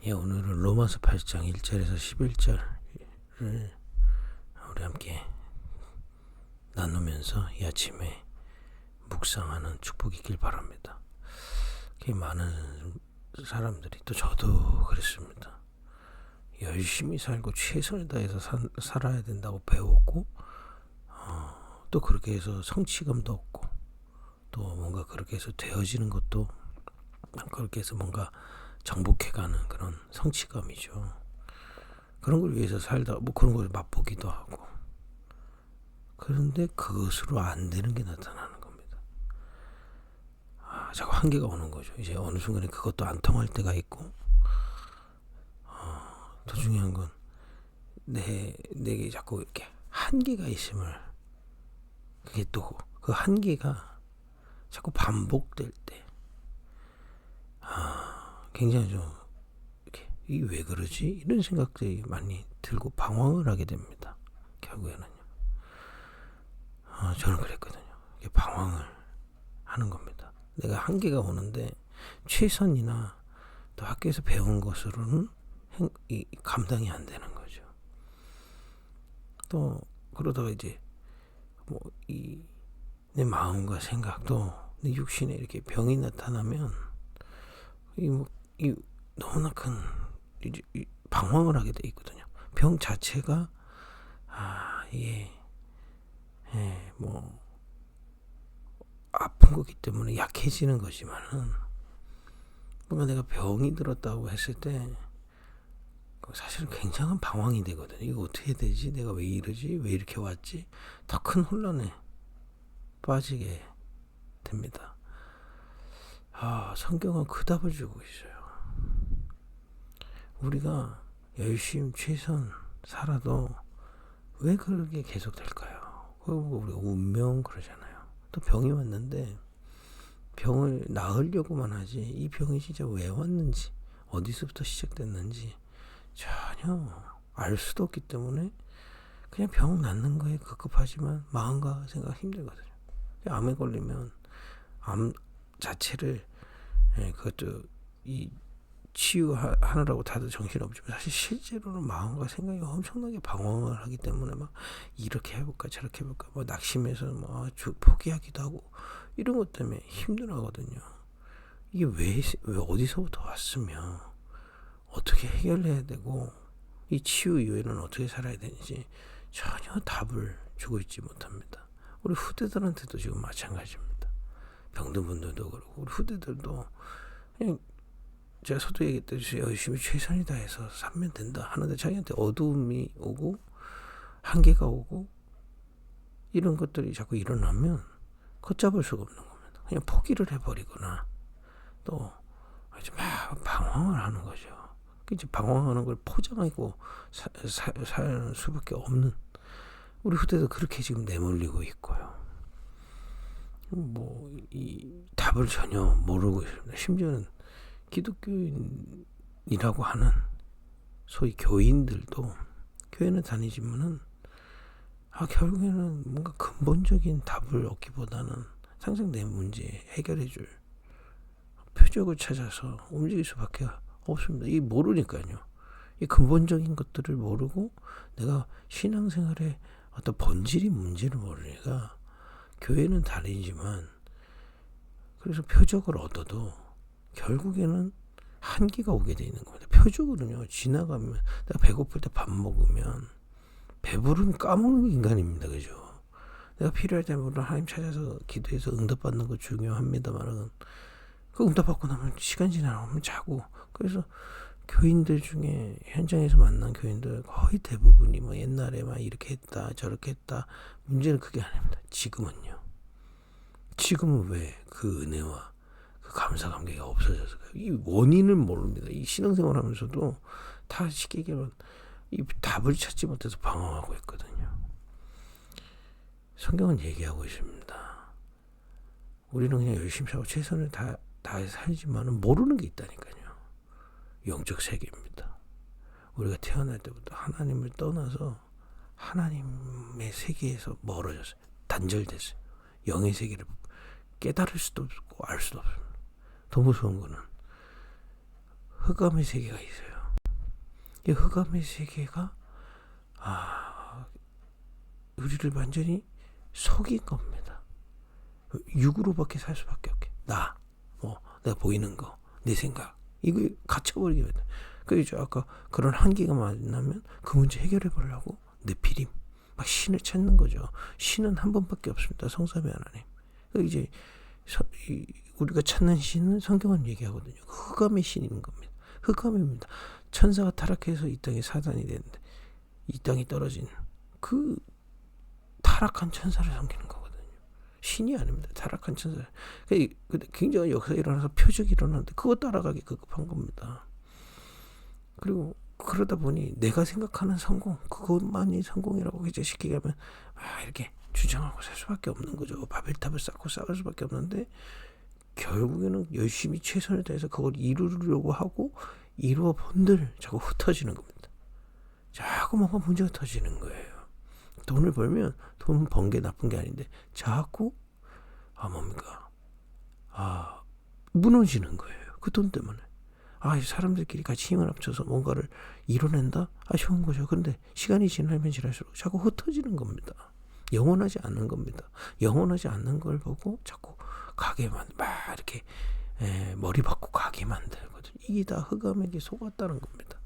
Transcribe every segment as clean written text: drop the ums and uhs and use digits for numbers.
예, 오늘은 로마서 8장 1절에서 11절을 우리 함께 나누면서 이 아침에 묵상하는 축복이 있길 바랍니다. 많은 사람들이, 또 저도 그랬습니다. 열심히 살고 최선을 다해서 살아야 된다고 배웠고, 또 그렇게 해서 성취감도 없고, 또 뭔가 그렇게 해서 되어지는 것도 그렇게 해서 뭔가 정복해가는 그런 성취감이죠. 그런 걸 위해서 살다 그런 걸 맛보기도 하고, 그런데 그것으로 안 되는 게 나타나는 겁니다. 자꾸 한계가 오는 거죠. 이제 어느 순간에 그것도 안 통할 때가 있고, 더 중요한 건 내게 자꾸 이렇게 한계가 있음을, 그게 또 그 한계가 자꾸 반복될 때, 굉장히 좀 이렇게 이게 왜 그러지? 이런 생각들이 많이 들고 방황을 하게 됩니다. 결국에는요. 저는 그랬거든요. 이게 방황을 하는 겁니다. 내가 한계가 오는데 최선이나 또 학교에서 배운 것으로는 감당이 안 되는 거죠. 또 그러다가 이제 내 마음과 생각도 내 육신에 이렇게 병이 나타나면 너무나 큰 방황을 하게 돼 있거든요. 병 자체가 이게 아픈 거기 때문에 약해지는 거지만은, 뭔가 내가 병이 들었다고 했을 때 사실은 굉장한 방황이 되거든요. 이거 어떻게 되지? 내가 왜 이러지? 왜 이렇게 왔지? 더 큰 혼란에 빠지게 됩니다. 성경은 그 답을 주고 있어요. 우리가 열심히 최선 살아도 왜 그렇게 계속 될까요? 우리가 운명 그러잖아요. 또 병이 왔는데 병을 나으려고만 하지, 이 병이 진짜 왜 왔는지, 어디서부터 시작됐는지 전혀 알 수도 없기 때문에 그냥 병 낫는 거에 급급하지만 마음과 생각 힘들거든요. 암에 걸리면 암 자체를, 그것도 이 치유하느라고 다들 정신없지만, 사실 실제로는 마음과 생각이 엄청나게 방황을 하기 때문에 막 이렇게 해볼까 저렇게 해볼까 낙심해서 포기하기도 하고, 이런 것 때문에 힘들어하거든요. 이게 왜 어디서부터 왔으며 어떻게 해결해야 되고, 이 치유 이후에는 어떻게 살아야 되는지 전혀 답을 주고 있지 못합니다. 우리 후대들한테도 지금 마찬가지입니다. 병든 분들도 그렇고, 우리 후대들도 그냥 제가 서도 얘기했듯이 열심히 최선을 다해서 살면 된다 하는데, 자기한테 어두움이 오고 한계가 오고 이런 것들이 자꾸 일어나면 걷잡을 수가 없는 겁니다. 그냥 포기를 해버리거나 또 막 방황을 하는 거죠. 이제 방황하는 걸 포장하고 살 수밖에 없는 우리 후대도 그렇게 지금 내몰리고 있고요. 이 답을 전혀 모르고 있습니다. 심지어는 기독교인이라고 하는 소위 교인들도 교회는 다니지만은 결국에는 뭔가 근본적인 답을 얻기보다는 당장 내 문제 해결해줄 표적을 찾아서 움직일 수밖에 없습니다. 이 모르니까요. 이 근본적인 것들을 모르고 내가 신앙생활의 어떤 본질이 문제를 모르니까 교회는 다니지만, 그래서 표적을 얻어도 결국에는 한계가 오게 돼 있는 겁니다. 표적으로는요, 지나가면 내가 배고플 때 밥 먹으면 배부르면 까먹는 인간입니다. 그죠? 내가 필요할 때 물론 하나님 찾아서 기도해서 응답받는 거 중요합니다만, 그 응답받고 나면 시간 지나면 자고, 그래서 교인들 중에 현장에서 만난 교인들 거의 대부분이 옛날에 막 이렇게 했다 저렇게 했다, 문제는 그게 아닙니다. 지금은 왜 그 은혜와 그 감사 감격이 없어졌을까요? 이 원인을 모릅니다. 이 신앙생활 하면서도 다 쉽게 얘기하면 이 답을 찾지 못해서 방황하고 있거든요. 성경은 얘기하고 있습니다. 우리는 그냥 열심히 살고 최선을 다해 살지만은 모르는 게 있다니까요. 영적 세계입니다. 우리가 태어날 때부터 하나님을 떠나서 하나님의 세계에서 멀어졌어요. 단절됐어요. 영의 세계를 깨달을 수도 없고 알 수도 없습니다. 더 무서운 거는 흑암의 세계가 있어요. 이 흑암의 세계가 우리를 완전히 속인 겁니다. 육으로밖에 살 수밖에 없게. 내가 보이는 거, 내 생각, 이거 갇혀버리게 돼. 그래서 아까 그런 한계가 만나면 그 문제 해결해 보려고 느피림, 막 신을 찾는 거죠. 신은 한 번밖에 없습니다. 성삼위 하나님. 이제 우리가 찾는 신은 성경은 얘기하거든요. 흑암의 신인 겁니다. 흑암입니다. 천사가 타락해서 이 땅에 사단이 되는데 이 땅이 떨어진 그 타락한 천사를 섬기는 거거든요. 신이 아닙니다. 타락한 천사. 굉장히 역사가 일어나서 표적이 일어나는데 그거 따라가기 급한 겁니다. 그리고 그러다 보니 내가 생각하는 성공, 그것만이 성공이라고 기재시키게 하면 이렇게 주장하고 살 수밖에 없는 거죠. 바벨탑을 쌓고 싸울 수밖에 없는데 결국에는 열심히 최선을 다해서 그걸 이루려고 하고 이루어 본들 자꾸 흩어지는 겁니다. 자꾸 뭔가 문제가 터지는 거예요. 돈을 벌면 돈 번 게 나쁜 게 아닌데 자꾸 무너지는 거예요. 그 돈 때문에. 사람들끼리 같이 힘을 합쳐서 뭔가를 이뤄낸다? 좋은 거죠. 근데 시간이 지나면 지날수록 자꾸 흩어지는 겁니다. 영원하지 않는 겁니다. 영원하지 않는 걸 보고 자꾸 이렇게 머리 받고 가게 만들거든요. 이게 다 흑암에게 속았다는 겁니다.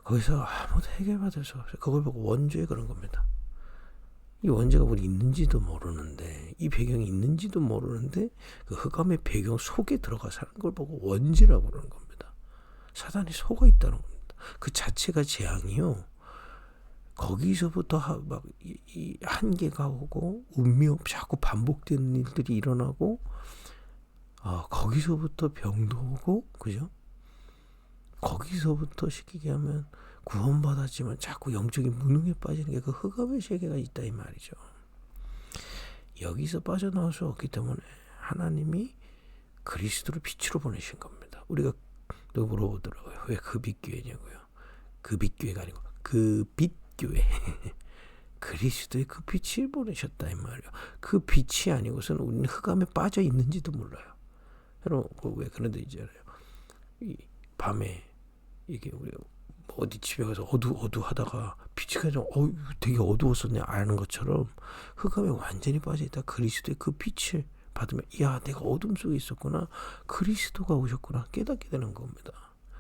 거기서 아무도 해결받을 수 없어요. 그걸 보고 원죄에 그런 겁니다. 이 원죄가 우리 있는지도 모르는데, 이 배경이 있는지도 모르는데 그 흑암의 배경 속에 들어가 사는 걸 보고 원죄라고 그러는 겁니다. 사단이 속아 있다는 겁니다. 그 자체가 재앙이요. 거기서부터 이 한계가 오고 운명 자꾸 반복되는 일들이 일어나고 거기서부터 병도 오고, 그죠? 거기서부터 시키게 하면 구원받았지만 자꾸 영적인 무능에 빠지는 게 그 흑암의 세계가 있다 이 말이죠. 여기서 빠져나올 수 없기 때문에 하나님이 그리스도를 빛으로 보내신 겁니다. 우리가 또 물어보더라고요. 왜 그 빛교회냐고요. 그 빛교회가 아니고 그 빛교회. 그리스도의 그 빛을 보내셨다 이 말이에요. 그 빛이 아니고서는 우리는 흑암에 빠져 있는지도 몰라요. 여러분 왜 그런데 있잖아요. 이 밤에 이게 우리 어디 집에 가서 어두하다가 빛이 가서 되게 어두웠었네 아는 것처럼 흑암에 완전히 빠져있다 그리스도의 그 빛을 받으면 내가 어둠 속에 있었구나, 그리스도가 오셨구나 깨닫게 되는 겁니다.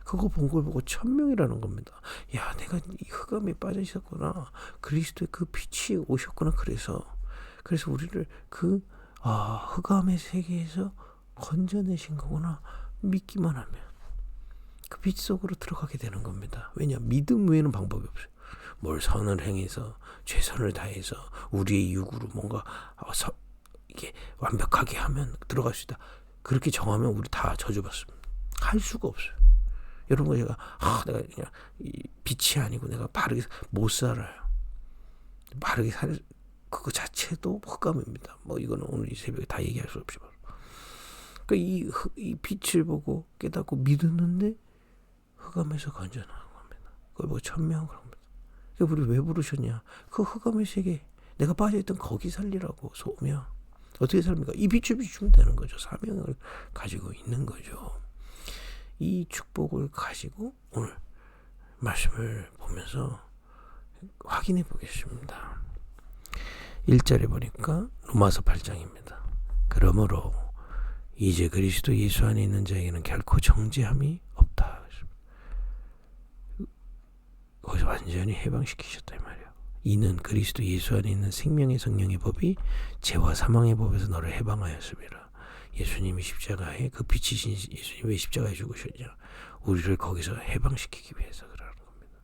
그거 본 걸 보고 천명이라는 겁니다. 내가 이 흑암에 빠져 있었구나, 그리스도의 그 빛이 오셨구나. 그래서 우리를 그 흑암의 세계에서 건져내신 거구나 믿기만 하면 그 빛 속으로 들어가게 되는 겁니다. 왜냐? 믿음 외에는 방법이 없어요. 뭘 선을 행해서 최선을 다해서 우리의 육으로 뭔가 이게 완벽하게 하면 들어갈 수 있다. 그렇게 정하면 우리 다 저주받습니다. 할 수가 없어요. 여러분 제가 내가 그냥 빛이 아니고 내가 바르게 못 살아요. 바르게 살 그거 자체도 흑암입니다. 이거는 오늘 이 새벽에 다 얘기할 수 없이 그러니까 이 빛을 보고 깨닫고 믿었는데 흑암에서 건져나온 겁니다. 그걸 보고 천명한 겁니다. 우리 왜 부르셨냐? 그 흑암의 세계 내가 빠져있던 거기 살리라고 소명. 어떻게 삽니까? 이 빛을 비추면 되는 거죠. 사명을 가지고 있는 거죠. 이 축복을 가지고 오늘 말씀을 보면서 확인해 보겠습니다. 1절에 보니까 로마서 8장입니다. 그러므로 이제 그리스도 예수 안에 있는 자에게는 결코 정죄함이 없다. 거기서 완전히 해방시키셨다 이 말이에요. 이는 그리스도 예수 안에 있는 생명의 성령의 법이 죄와 사망의 법에서 너를 해방하였습니다. 예수님이 십자가에 그 빛이신 예수님이 왜 십자가에 죽으셨냐? 우리를 거기서 해방시키기 위해서 그러는 겁니다.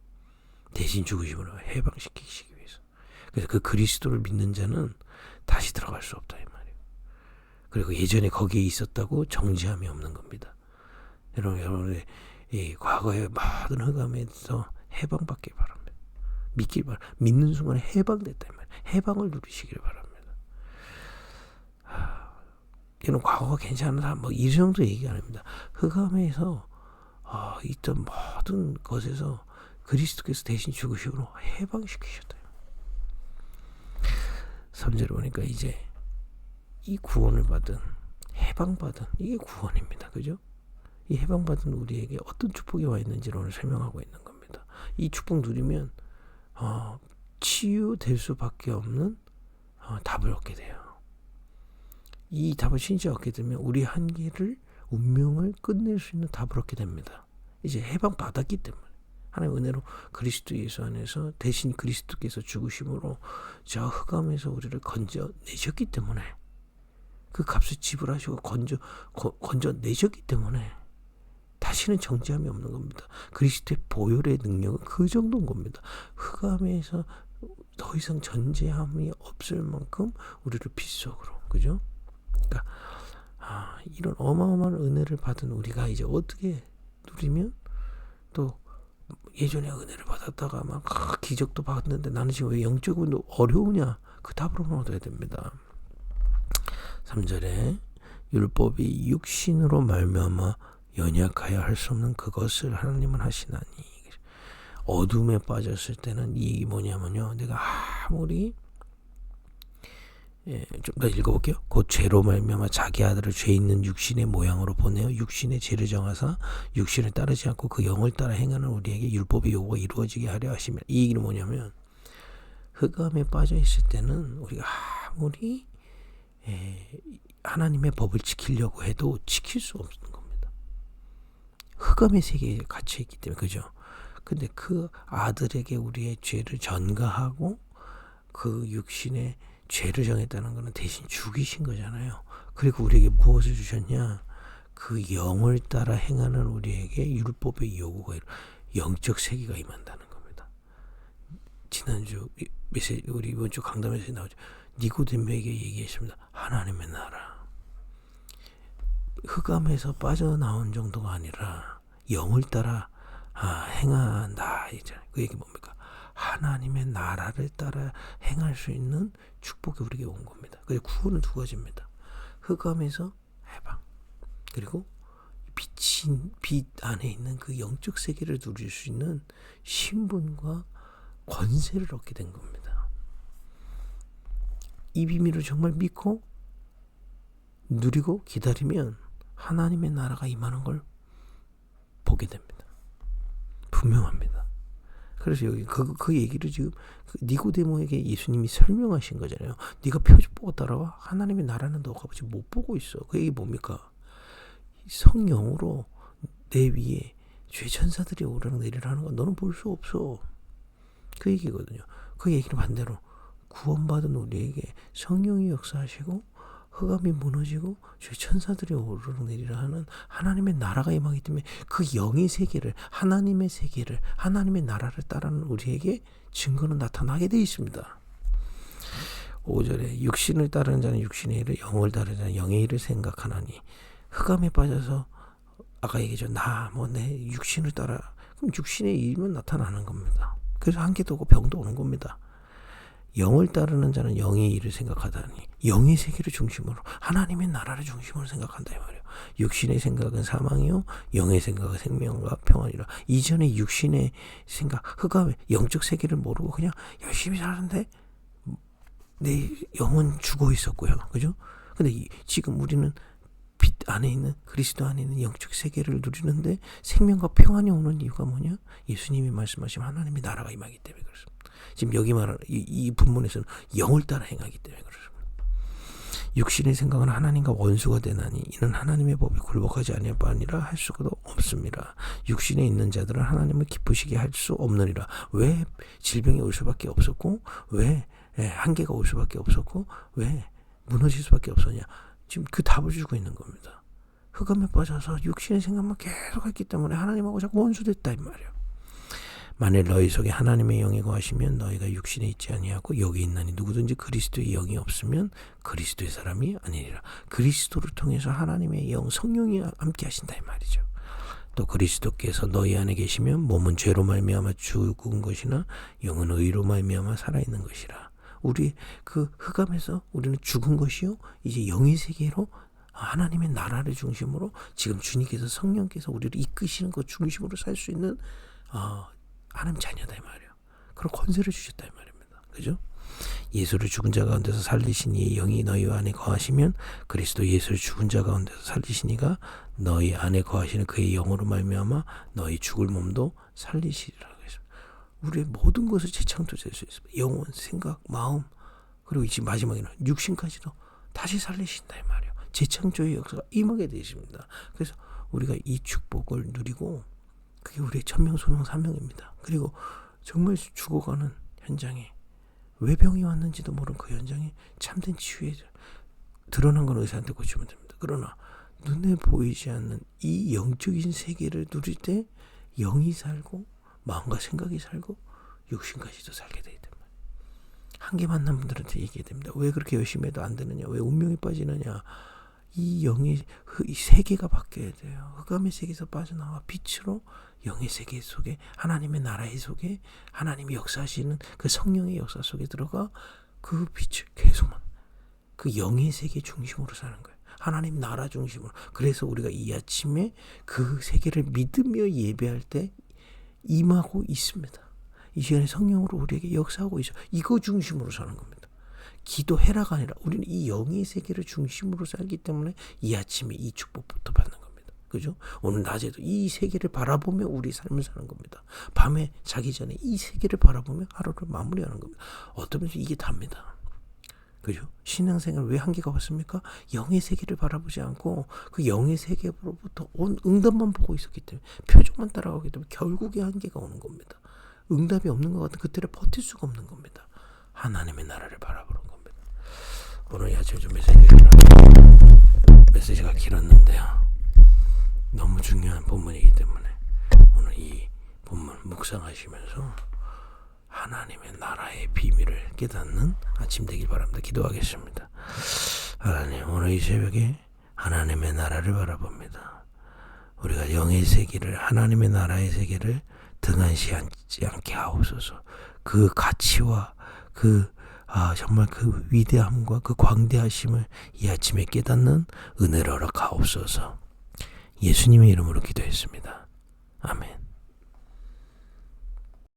대신 죽으심으로 해방시키시기 위해서. 그래서 그 그리스도를 믿는 자는 다시 들어갈 수 없다 이 말이에요. 그리고 예전에 거기에 있었다고 정죄함이 없는 겁니다. 여러분의 이 과거의 모든 흑암에서 해방받길 바랍니다. 믿길 바랍니다. 믿는 순간에 해방됐다 이 말이에요. 해방을 누리시길 바랍니다. 이런 과거가 괜찮다 이 정도 얘기 안 합니다. 흑암에서 있던 모든 것에서 그리스도께서 대신 죽으심으로 해방시키셨다. 3절에 보니까 이제 이 구원을 받은 해방받은 이게 구원입니다. 그죠? 이 해방받은 우리에게 어떤 축복이 와 있는지를 오늘 설명하고 있는 겁니다. 이 축복 누리면 치유될 수밖에 없는 답을 얻게 돼요. 이 답을 진짜 얻게 되면 우리 한계를 운명을 끝낼 수 있는 답을 얻게 됩니다. 이제 해방 받았기 때문에 하나님의 은혜로 그리스도 예수 안에서 대신 그리스도께서 죽으심으로 저 흑암에서 우리를 건져내셨기 때문에 그 값을 지불하시고 건져내셨기 때문에 다시는 정죄함이 없는 겁니다. 그리스도의 보혈의 능력은 그 정도인 겁니다. 흑암에서 더 이상 전제함이 없을 만큼 우리를 빛속으로, 그죠? 그러니까 이런 어마어마한 은혜를 받은 우리가 이제 어떻게 누리면 또 예전에 은혜를 받았다가 막 기적도 받았는데 나는 지금 왜 영적으로 어려우냐? 그 답을 얻어야 됩니다. 3절에 율법이 육신으로 말미암아 연약하여 할 수 없는 그것을 하나님은 하시나니. 어둠에 빠졌을 때는 이 얘기 뭐냐면요, 내가 아무리 좀 더 읽어볼게요. 곧 죄로 말미암아 자기 아들을 죄 있는 육신의 모양으로 보내어 육신의 죄를 정하사 육신을 따르지 않고 그 영을 따라 행하는 우리에게 율법의 요구가 이루어지게 하려 하시며. 이 얘기는 뭐냐면 흑암에 빠져 있을 때는 우리가 아무리 하나님의 법을 지키려고 해도 지킬 수 없는 겁니다. 흑암의 세계에 갇혀 있기 때문에, 그죠? 근데 그 아들에게 우리의 죄를 전가하고 그 육신의 죄를 정했다는 것은 대신 죽이신 거잖아요. 그리고 우리에게 무엇을 주셨냐? 그 영을 따라 행하는 우리에게 율법의 요구가, 영적 세계가 임한다는 겁니다. 지난주 우리 이번 주 강담에서 나오죠. 니고데모에게 얘기했습니다. 하나님의 나라. 흑암에서 빠져나온 정도가 아니라 영을 따라 행한다. 그 얘기 뭡니까? 하나님의 나라를 따라 행할 수 있는 축복이 우리에게 온 겁니다. 그래서 구원은 두 가지입니다. 흑암에서 해방, 그리고 빛 안에 있는 그 영적 세계를 누릴 수 있는 신분과 권세를 얻게 된 겁니다. 이 비밀을 정말 믿고 누리고 기다리면 하나님의 나라가 임하는 걸 보게 됩니다. 분명합니다. 그래서 여기 그 얘기를 지금 니고데모에게 예수님이 설명하신 거잖아요. 네가 표적 보고 따라와. 하나님의 나라는 너가 지금 못 보고 있어. 그 얘기 뭡니까? 성령으로 내 위에 죄천사들이 오르락내리락 하는 건 너는 볼 수 없어. 그 얘기거든요. 그 얘기는 반대로 구원받은 우리에게 성령이 역사하시고 흑암이 무너지고 죄천사들이 오르락내리락 하는 하나님의 나라가 임하기 때문에 그 영의 세계를, 하나님의 세계를, 하나님의 나라를 따르는 우리에게 증거는 나타나게 되어 있습니다. 5절에 육신을 따르는 자는 육신의 일을, 영을 따르는 자는 영의 일을 생각하나니. 흑암에 빠져서 아까 얘기했죠. 내 육신을 따라. 그럼 육신의 일만 나타나는 겁니다. 그래서 한계도 오고 병도 오는 겁니다. 영을 따르는 자는 영의 일을 생각하다니. 영의 세계를 중심으로, 하나님의 나라를 중심으로 생각한다 이 말이에요. 육신의 생각은 사망이요 영의 생각은 생명과 평안이라. 이전에 육신의 생각, 흑암의 영적 세계를 모르고 그냥 열심히 사는데 내 영은 죽어 있었고요. 그죠? 근데 지금 우리는 빛 안에 있는, 그리스도 안에 있는 영적 세계를 누리는데 생명과 평안이 오는 이유가 뭐냐? 예수님이 말씀하신 하나님의 나라가 임하기 때문에 그렇습니다. 지금 여기 말하는 이 본문에서는 영을 따라 행하기 때문에 그렇습니다. 육신의 생각은 하나님과 원수가 되나니 이는 하나님의 법이 굴복하지 아니할 바 아니라 할 수가 없습니다. 육신에 있는 자들은 하나님을 기쁘시게 할 수 없느니라. 왜 질병이 올 수밖에 없었고, 왜 한계가 올 수밖에 없었고, 왜 무너질 수밖에 없었냐? 지금 그 답을 주고 있는 겁니다. 흑암에 빠져서 육신의 생각만 계속 했기 때문에 하나님하고 자꾸 원수됐다 이 말이에요. 만일 너희 속에 하나님의 영이 거하시면 너희가 육신에 있지 아니하고 여기 있나니 누구든지 그리스도의 영이 없으면 그리스도의 사람이 아니니라. 그리스도를 통해서 하나님의 영, 성령이 함께 하신다 이 말이죠. 또 그리스도께서 너희 안에 계시면 몸은 죄로 말미암아 죽은 것이나 영은 의로 말미암아 살아있는 것이라. 우리 그 흑암에서 우리는 죽은 것이요 이제 영의 세계로 하나님의 나라를 중심으로 지금 주님께서, 성령께서 우리를 이끄시는 것 중심으로 살 수 있는 하나님 자녀다 이 말이에요. 그런 권세를 주셨다 이 말입니다. 그죠? 예수를 죽은 자 가운데서 살리신 이의 영이 너희 안에 거하시면 그리스도 예수를 죽은 자 가운데서 살리신 이가 너희 안에 거하시는 그의 영으로 말미암아 너희 죽을 몸도 살리시리라. 우리의 모든 것을 재창조될 수 있습니다. 영혼, 생각, 마음, 그리고 지금 마지막에는 육신까지도 다시 살리신다 이 말이에요. 재창조의 역사가 임하게 되십니다. 그래서 우리가 이 축복을 누리고 그게 우리의 천명, 소명, 사명입니다. 그리고 정말 죽어가는 현장에 왜 병이 왔는지도 모르는 그 현장에 참된 치유에 드러난 건 의사한테 고치면 됩니다. 그러나 눈에 보이지 않는 이 영적인 세계를 누릴 때 영이 살고 마음과 생각이 살고 육신까지도 살게 되기 때문에 한계 만난 분들한테 얘기해야 됩니다. 왜 그렇게 열심히 해도 안 되느냐, 왜 운명이 빠지느냐. 이 영의 이 세계가 바뀌어야 돼요. 흑암의 세계에서 빠져나와 빛으로 영의 세계 속에 하나님의 나라의 속에 하나님이 역사하시는 그 성령의 역사 속에 들어가 그 빛을 계속만 그 영의 세계 중심으로 사는 거예요. 하나님 나라 중심으로. 그래서 우리가 이 아침에 그 세계를 믿으며 예배할 때 임하고 있습니다. 이 시간에 성령으로 우리에게 역사하고 있어. 이거 중심으로 사는 겁니다. 기도해라가 아니라 우리는 이 영의 세계를 중심으로 살기 때문에 이 아침에 이 축복부터 받는 겁니다. 그죠? 오늘 낮에도 이 세계를 바라보며 우리 삶을 사는 겁니다. 밤에 자기 전에 이 세계를 바라보며 하루를 마무리하는 겁니다. 어떤 면에서 이게 답니다. 그죠? 신앙생활 왜 한계가 왔습니까? 영의 세계를 바라보지 않고 그 영의 세계로부터 온 응답만 보고 있었기 때문에 표적만 따라가기 때문에 결국에 한계가 오는 겁니다. 응답이 없는 것 같은 그때를 버틸 수가 없는 겁니다. 하나님의 나라를 바라보는 겁니다. 오늘 아침에 좀 메시지가 길었는데요. 너무 중요한 본문이기 때문에 오늘 이 본문 묵상하시면서 하나님의 나라의 비밀을 깨닫는 아침 되길 바랍니다. 기도하겠습니다. 하나님, 오늘 이 새벽에 하나님의 나라를 바라봅니다. 우리가 영의 세계를, 하나님의 나라의 세계를 등한시하지 않게 하옵소서. 그 가치와 정말 그 위대함과 그 광대하심을 이 아침에 깨닫는 은혜를 허락하옵소서. 예수님의 이름으로 기도했습니다. 아멘.